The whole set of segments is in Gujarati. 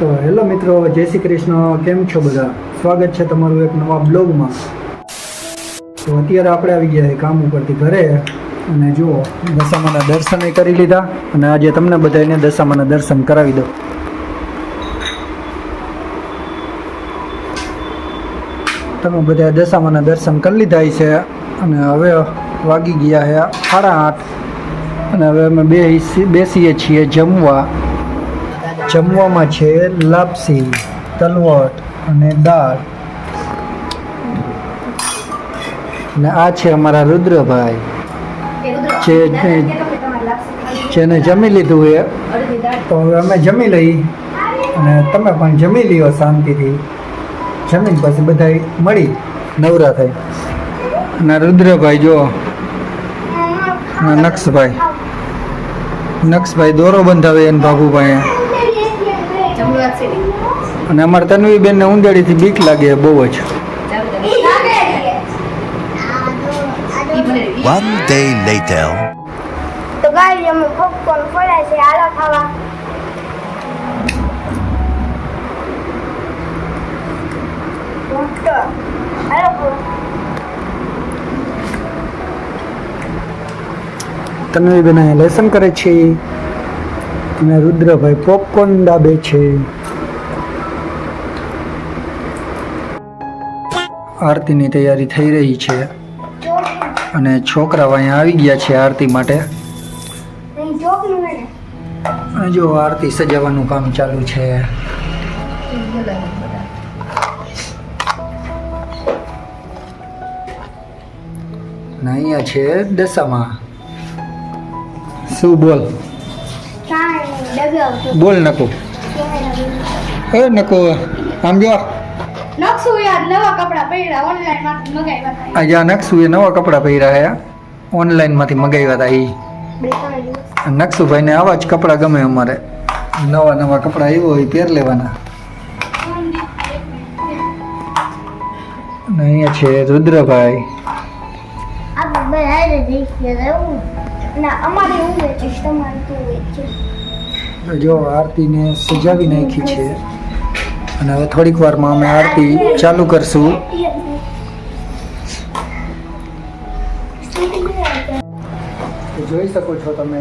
તો હેલો મિત્રો, જય શ્રી કૃષ્ણ. કેમ છો બધા? સ્વાગત છે તમારું એક નવા બ્લોગમાં. તો અત્યારે આપણે આવી ગયા કામ ઉપરથી ઘરે અને જુઓ દશામાના દર્શન કરી લીધા અને આજે તમને બધાને દશામાના દર્શન કરાવી દો. તમે બધા દશામાના દર્શન કરી લીધા છે અને હવે વાગી ગયા છે 8:30 અને હવે અમે બેસીએ છીએ જમવા. જમવામાં છે લાપસી, તલવટ અને દાળ. અને આ છે અમારા રુદ્રભાઈ જેને જમી લીધું એ. તો હવે અમે જમી લઈ અને તમે પણ જમી લ્યો શાંતિથી. જમીન પછી બધા મળી નવરા થઈ. અને રુદ્રભાઈ જો નક્ષભાઈ દોરો બંધાવે એને બાબુભાઈ. અને અમારે તન્વીબેન ને ઉંદેડીથી બીક લાગે બહુ જ. One day later. તો ગાઈસ અમે પોપકોર્ન ફોડાય છે, હાલો ખાવા. હાલો તન્વીબેન અહીંયા લેસન કરે છે અને રુદ્રભાઈ પોપકોર્ન દાબે છે. આરતીની તૈયારી થઈ રહી છે અને છોકરાઓ અહીંયા આવી ગયા છે આરતી માટે. અને જો આરતી સજાવવાનું કામ ચાલુ છે. અને અહીંયા છે દશામાં. શું બોલ બોલ નકુ. એ નકુ આમ જો નક્ષુ યાર નવા કપડા પહેર્યા ઓનલાઈન માંથી મગાવ્યા આજે આ નક્ષુએ નવા કપડાં પહેર્યા હે, ઓનલાઈન માંથી મગાવ્યા હતા. એ નક્ષુભાઈ ને આવા જ કપડાં ગમે અમારે. નવા નવા કપડાં આવ્યો હોય પહેર લેવાના. અને અહીંયા છે રુદ્રભાઈ. આપણે બે હારે દેખીએ એવું ના અમારે એવું છે તમારે તો છે. જો આરતીને સજાવી નાખી છે અને હવે થોડીક વારમાં અમે આરતી ચાલુ કરશું. જોઈ શકો છો તમે.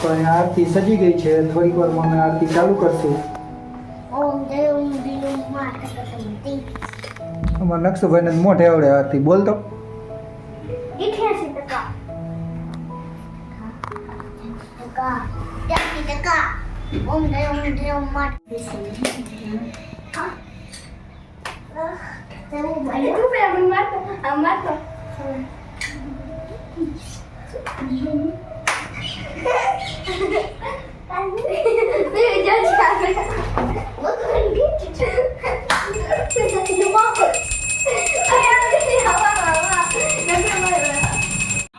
તો અહીંયા આરતી સજી ગઈ છે. થોડીક વારમાં અમે આરતી ચાલુ કરશું. અમારા નક્ષુભાઈને મોઢે આવડે આરતી. બોલ તો 88%. ઓમ દે માર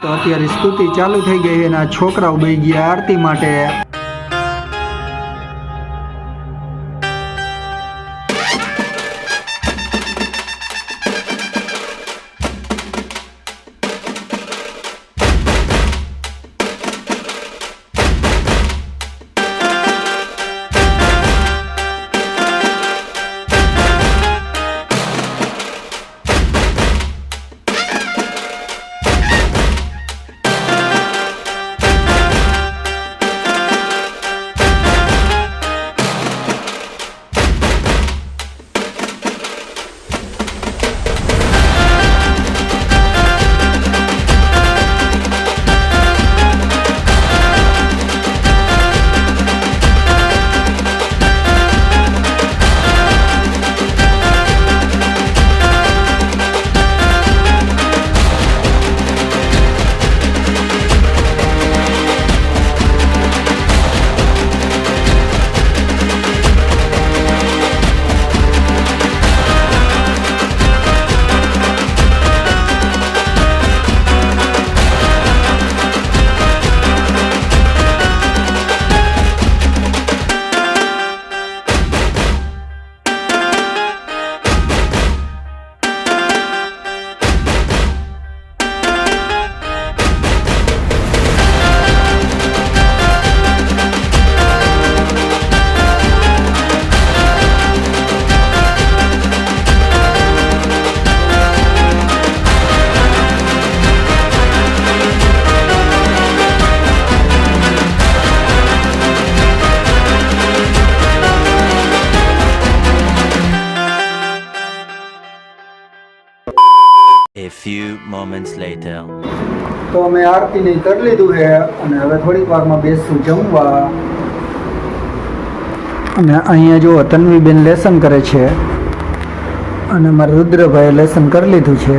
તો અત્યારે સ્તુતિ ચાલુ થઈ ગઈ અને આ છોકરાઓ બેસી ગયા આરતી માટે. few moments later. તો અમે આરતી નહીં કરી લીધું છે અને હવે થોડીક વારમાં બેસશું જમવા. અને અહીંયા જો તન્વીબેન લેસન કરે છે અને મારા રુદ્રભાઈએ લેસન કરી લીધું છે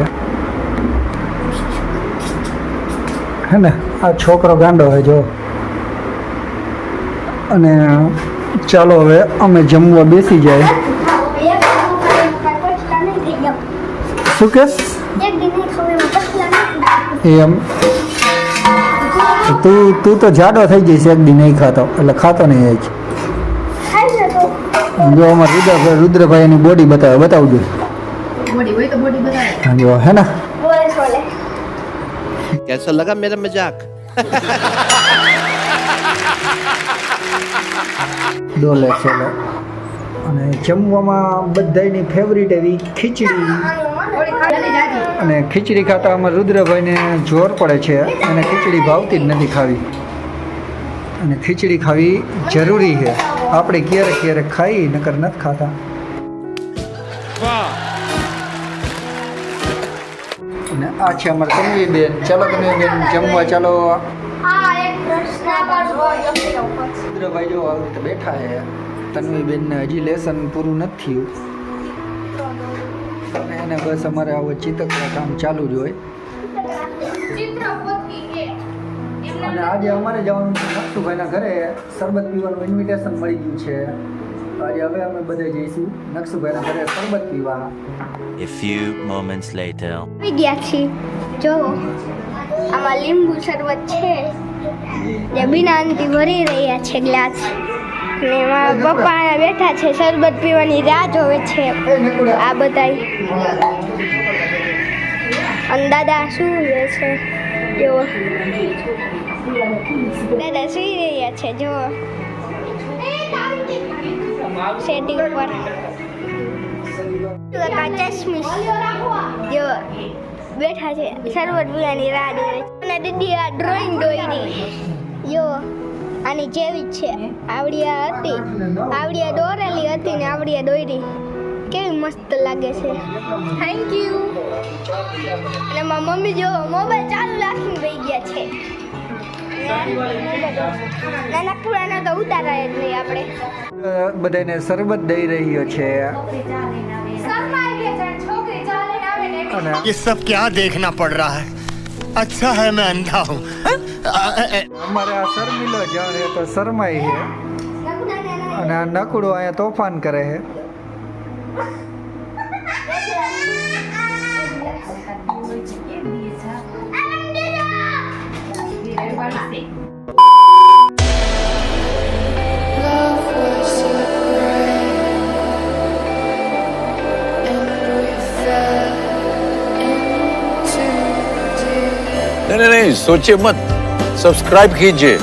હે ને. આ છોકરો ગાંડો હોય જો. અને ચાલો હવે અમે જમવા બેસી જાય. શું કે એમ તું તો જાડો થઈ જઈશ એક દી નહીં ખાતો એટલે ખાતો નહીં જ. જો અમારે રુદ્રભાઈની બોડી બતાવજો જો હે ને. कैसा लगा मेरा मजाक? ડોલે છે. અને જમવામાં બધાની ફેવરિટ એવી ખીચડી. અને ખીચડી ખાતા અમારા રુદ્રભાઈને જોર પડે છે અને ખીચડી ભાવતી જ નથી ખાવી. અને ખીચડી ખાવી જરૂરી છે. આપણે ક્યારેક ખાઈ નકર નથી ખાતા. અને આ છે અમારા તન્વીબેન. ચાલો તન્વીબેન જમવા ચાલો. રુદ્રભાઈ જો આવી રીતે બેઠા છે. તન્વીબેનને હજી લેસન પૂરું નથી થયું અને એને બસ અમારે આવું ચિત્રકલા કામ ચાલુ જ હોય. અને આજે અમારે જવાનું છે નકશુભાઈના ઘરે. શરબત પીવાનું ઇન્વિટેશન મળી ગયું છે. આજે હવે અમે બધા જઈશું નકશુભાઈના ઘરે શરબત પીવા. A few moments later. આવી ગયા છીએ. જો આમાં લીંબુ શરબત છે જે બિનાનથી ભરી રહ્યા છે ગ્લાસ. ને મારા પપ્પા અહીંયા બેઠા છે શરબત પીવાની રાહ જોવે છે. આ બધા અને દાદા શું રહે છે જો. દાદા સુઈ રહ્યા છે જો સેટિંગ પર. ચશ્મી જો બેઠા છે શરબત પીવાની રાહ જોવે છે. અને દીદી આ ડ્રોઈંગ દોરી જો આની જેવી જ છે. આવડિયા હતી, આવડિયા દોરેલી હતી ને આવડિયા દોરી. કેવી મસ્ત લાગે છે. Thank you. અને મારા મમ્મી જો મોબાઈલ ચાલુ રાખીને બેસી ગયા છે. નાના પુરાના તો ઉતારાય જ નહીં આપણે. બધાને શરબત દઈ રહ્યો છે. અને ये सब क्या देखना पड़ रहा है? अच्छा है मैं अंधा हूँ. અમારે આ શર્મિલો જાણે તો શરમાઈ છે અને આ નકડો અહીંયા તોફાન કરે છે. नहीं नहीं सोचिए मत, सब्सक्राइब कीजिए.